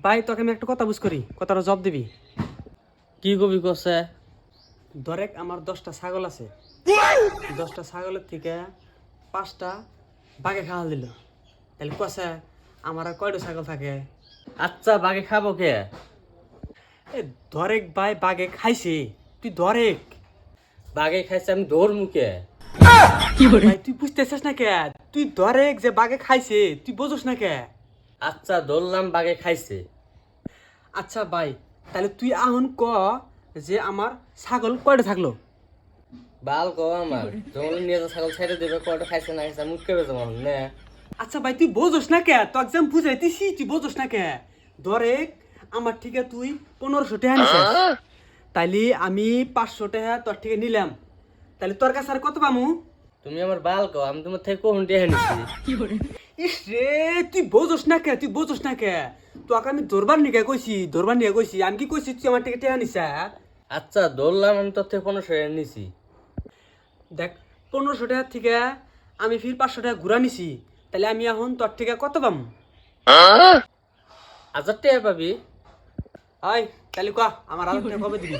ভাই তোকে আমি একটা কথা বুঝ করি, কথাটা জব দিবি। কি কবি কছে? ধরেক আমার 10টা ছাগল আছে, 10টা ছাগলের থেকে 5টা বাঘে খাওয়া দিল, তাহলে কছে আমার আর কয়টা ছাগল থাকে? আচ্ছা বাগে খাবো কে? এ ধরেক ভাই বাঘে খাইছে, তুই ধরেক বাগে খাইছে আমি ধর মুখে। ভাই তুই বুঝতেছিস না কে? তুই ধরেক যে বাঘে খাইছে, তুই বোঝস না কে? আচ্ছা ধরলাম বাগে খাইছে। আচ্ছা ভাই, তাহলে তুই আহন ক যে আমার ছাগল কয়টা থাকলো? বাল কো আমার জঙ্গলে নিয়ে যা ছাগল ছেড়ে দেবে কয়টা খাইছে না খাইছে মুখ কেবে জমা নে। আচ্ছা ভাই তুই বোঝস না কে? তো একদম বুঝাইতেছি, তুই বোঝস না কে? ধরেক আমার থেকে তুই 1500 টাকা নিছিস, তাইলে আমি 500 টাকা তোর থেকে নিলাম, তাহলে তোর কাছে আর কত পামু? তুমি আমার বাল কো, আমি তোমার থেকে কোন টিয়া নিছি? ইস রে, তুই বোঝস না কে? তুই বোঝস না কে? তোকে আমি ধরবার নিয়ে কইছি, আমি কি কইছি তুই আমার থেকে টাকা নিছিস? আচ্ছা ধরলাম আমি তোর থেকে 1500 টাকা নিছি। দেখ, 1500 টাকার থেকে আমি ফির 500 টাকা ঘুরা নিছি, তাহলে আমি এখন তোর থেকে কত পামু? 1000 টাকা পাবি। আয় তাহলে ক আমার 1000 টাকা কবে দিবি?